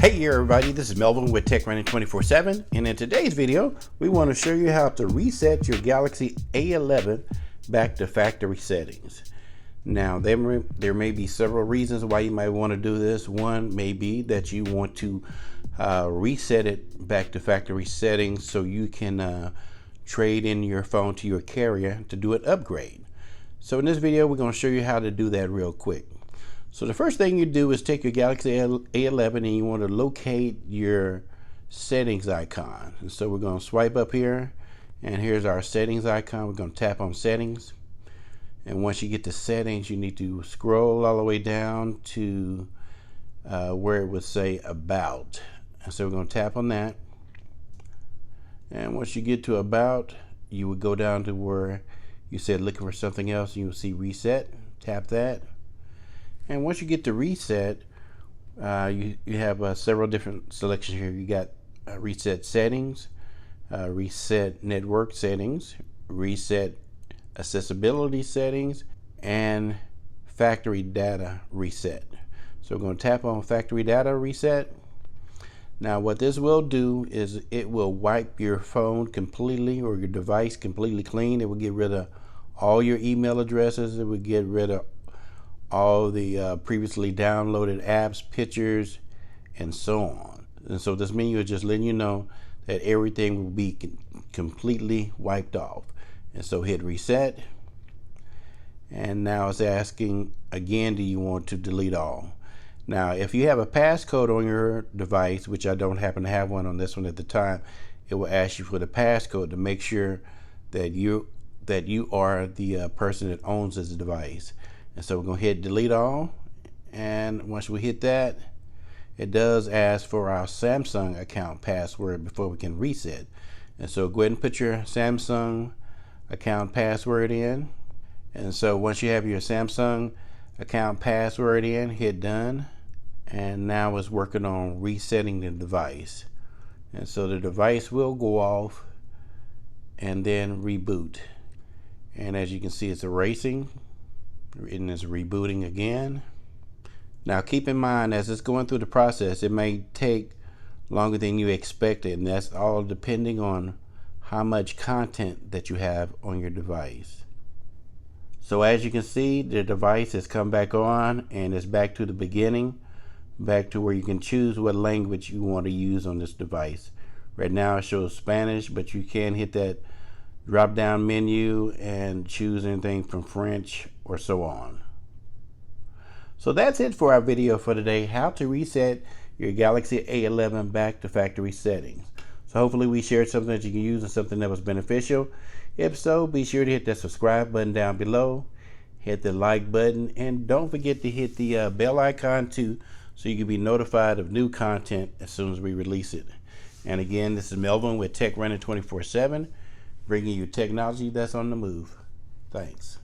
Hey everybody, this is Melvin with Tech Running 24/7, and in today's video we want to show you how to reset your Galaxy A11 back to factory settings. Now there may be several reasons why you might want to do this. One may be that you want to reset it back to factory settings so you can trade in your phone to your carrier to do an upgrade. So in this video we're going to show you how to do that real quick. So the first thing you do is take your Galaxy A11 and you want to locate your settings icon. And so we're going to swipe up here, and here's our settings icon. We're going to tap on settings, and once you get to settings you need to scroll all the way down to where it would say about. And so we're going to tap on that, and once you get to about, you would go down to where you said looking for something else. You will see reset. Tap that. And once you get to reset, you have several different selections here. You got reset settings, reset network settings, reset accessibility settings, and factory data reset. So we're going to tap on factory data reset. Now what this will do is it will wipe your phone completely, or your device completely clean. It will get rid of all your email addresses. It will get rid of all the previously downloaded apps, pictures, and so on. And so this menu is just letting you know that everything will be completely wiped off. And so hit reset, and now it's asking again, do you want to delete all? Now if you have a passcode on your device, which I don't happen to have one on this one at the time, it will ask you for the passcode to make sure that you are the person that owns this device. And so we're going to hit delete all, and once we hit that, it does ask for our Samsung account password before we can reset. And so go ahead and put your Samsung account password in. And so once you have your Samsung account password in, hit done, and now it's working on resetting the device. And so the device will go off and then reboot, and as you can see it's erasing and it's rebooting again. Now keep in mind, as it's going through the process, it may take longer than you expected, and that's all depending on how much content that you have on your device. So as you can see, the device has come back on and it's back to the beginning, back to where you can choose what language you want to use on this device. Right now it shows Spanish, but you can hit that drop down menu and choose anything from French or so on. So that's it for our video for today, how to reset your Galaxy A11 back to factory settings. So hopefully we shared something that you can use and something that was beneficial. If so, be sure to hit that subscribe button down below, hit the like button, and don't forget to hit the bell icon too, so you can be notified of new content as soon as we release it. And again, this is Melvin with Tech Running 24/7, bringing you technology that's on the move. Thanks.